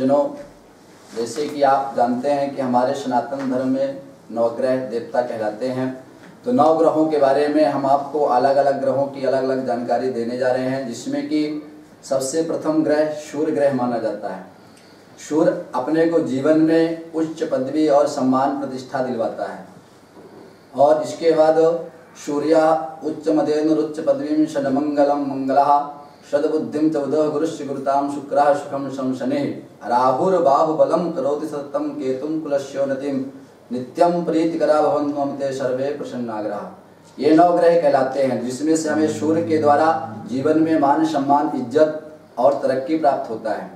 सज्जनों, जैसे कि आप जानते हैं कि हमारे सनातन धर्म में नवग्रह देवता कहलाते हैं। तो नौ ग्रहों के बारे में हम आपको अलग अलग ग्रहों की अलग अलग जानकारी देने जा रहे हैं, जिसमें कि सबसे प्रथम ग्रह सूर्य ग्रह माना जाता है। सूर्य अपने को जीवन में उच्च पदवी और सम्मान प्रतिष्ठा दिलवाता है। और इसके बाद सूर्य उच्च मदेनुच्च पदवीं षड्मंगलम मंगलः सद्बुद्धिं च उदः गुरुश्च गुरुतां शुक्रः सुखं शंशनेः राहुर्बाहुबलं करोति सततं केतुं कुलस्योन्नतिं नित्यं प्रीतिकरा भवन्तु मम ते सर्वे प्रसन्नाग्रहाः। ये नौ ग्रह कहलाते हैं, जिसमें से हमें सूर्य के द्वारा जीवन में मान सम्मान इज्जत और तरक्की प्राप्त होता है।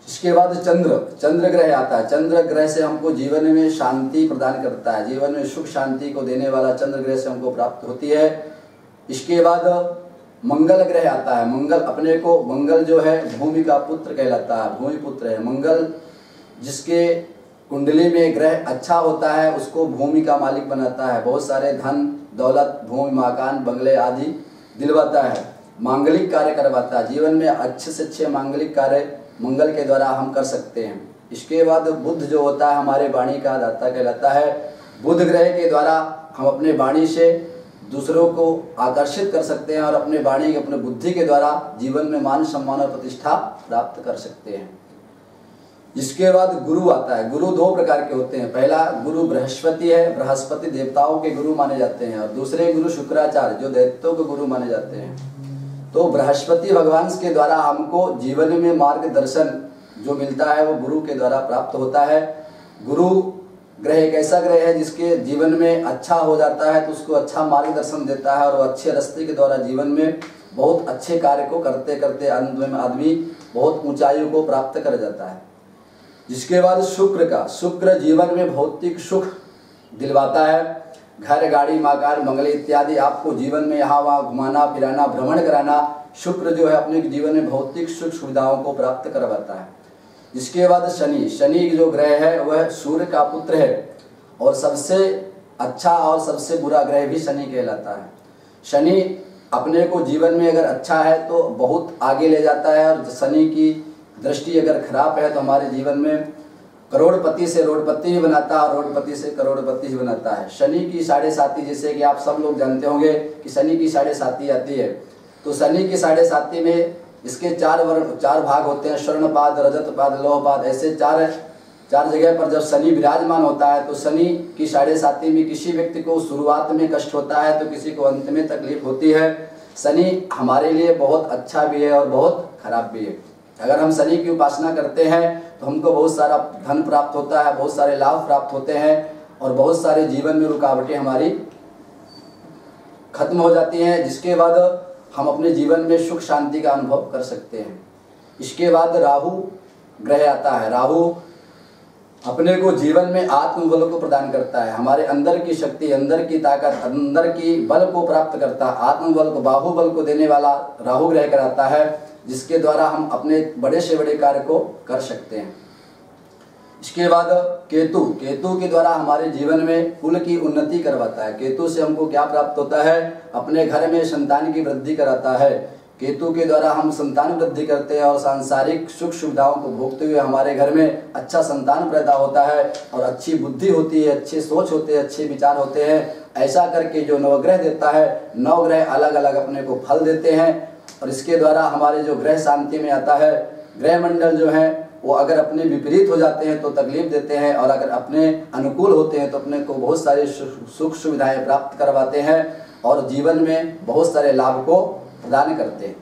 इसके बाद चंद्र ग्रह आता है। चंद्र ग्रह से हमको जीवन में शांति प्रदान करता है, जीवन में सुख शांति को देने वाला चंद्र ग्रह से हमको प्राप्त होती है। इसके बाद मंगल ग्रह आता है। मंगल जो है भूमि का पुत्र कहलाता है, भूमि पुत्र है। मंगल जिसके कुंडली में ग्रह अच्छा होता है उसको भूमि का मालिक बनाता है, बहुत सारे धन दौलत भूमि मकान बंगले आदि दिलवाता है, मांगलिक कार्य करवाता है। जीवन में अच्छे से अच्छे मांगलिक कार्य मंगल के द्वारा हम कर सकते हैं। इसके बाद बुध जो होता है हमारे वाणी का दाता कहलाता है। बुध ग्रह के द्वारा हम अपने वाणी से दूसरों को आकर्षित कर सकते हैं और अपने वाणी अपने बुद्धि के द्वारा जीवन में मान सम्मान और प्रतिष्ठा प्राप्त कर सकते हैं। इसके बाद गुरु आता है। गुरु दो प्रकार के होते हैं। पहला गुरु बृहस्पति है, बृहस्पति देवताओं के गुरु माने जाते हैं, और दूसरे गुरु शुक्राचार्य जो दैत्यों के गुरु माने जाते हैं। तो बृहस्पति भगवान के द्वारा हमको जीवन में मार्गदर्शन जो मिलता है वो गुरु के द्वारा प्राप्त होता है। गुरु ग्रह एक ऐसा ग्रह है जिसके जीवन में अच्छा हो जाता है तो उसको अच्छा मार्गदर्शन देता है, और वो अच्छे रास्ते के द्वारा जीवन में बहुत अच्छे कार्य को करते करते अंत में आदमी बहुत ऊंचाइयों को प्राप्त कर जाता है। जिसके बाद शुक्र जीवन में भौतिक सुख दिलवाता है। घर गाड़ी मकान बंगले इत्यादि आपको जीवन में यहाँ वहाँ घुमाना फिराना भ्रमण कराना, शुक्र जो है अपने जीवन में भौतिक सुख सुविधाओं को प्राप्त करवाता है। इसके बाद शनि जो ग्रह है वह सूर्य का पुत्र है, और सबसे अच्छा और सबसे बुरा ग्रह भी शनि कहलाता है। शनि अपने को जीवन में अगर अच्छा है तो बहुत आगे ले जाता है, और शनि की दृष्टि अगर खराब है तो हमारे जीवन में करोड़पति से रोडपति ही बनाता है और रोडपति से करोड़पति ही बनाता है। शनि की 7.5 जैसे कि आप सब लोग जानते होंगे कि शनि की 7.5 आती है। तो शनि की 7.5 में इसके चार भाग होते हैं, स्वर्णपाद रजतपाद लौहपाद, ऐसे चार जगह पर जब शनि विराजमान होता है तो शनि की 7.5 में किसी व्यक्ति को शुरुआत में कष्ट होता है तो किसी को अंत में तकलीफ होती है। शनि हमारे लिए बहुत अच्छा भी है और बहुत खराब भी है। अगर हम शनि की उपासना करते हैं तो हमको बहुत सारा धन प्राप्त होता है, बहुत सारे लाभ प्राप्त होते हैं, और बहुत सारे जीवन में रुकावटें हमारी खत्म हो जाती हैं, जिसके बाद हम अपने जीवन में सुख शांति का अनुभव कर सकते हैं। इसके बाद राहु ग्रह आता है। राहु अपने को जीवन में आत्मबल को प्रदान करता है, हमारे अंदर की शक्ति अंदर की ताकत अंदर की बल को प्राप्त करता है, आत्मबल को बाहुबल को देने वाला राहु ग्रह कराता है, जिसके द्वारा हम अपने बड़े से बड़े कार्य को कर सकते हैं। इसके बाद केतु के द्वारा हमारे जीवन में कुल की उन्नति करवाता है। केतु से हमको क्या प्राप्त होता है? अपने घर में संतान की वृद्धि कराता है। केतु के द्वारा हम संतान वृद्धि करते हैं और सांसारिक सुख सुविधाओं को भोगते हुए हमारे घर में अच्छा संतान पैदा होता है और अच्छी बुद्धि होती है, अच्छे सोच होते हैं, अच्छे विचार होते हैं। ऐसा करके जो नवग्रह देता है, 9 ग्रह अलग अलग अपने को फल देते हैं, और इसके द्वारा हमारे जो ग्रह शांति में आता है, ग्रह मंडल जो है वो अगर अपने विपरीत हो जाते हैं तो तकलीफ देते हैं, और अगर अपने अनुकूल होते हैं तो अपने को बहुत सारे सुख सुविधाएं प्राप्त करवाते हैं और जीवन में बहुत सारे लाभ को प्रदान करते हैं।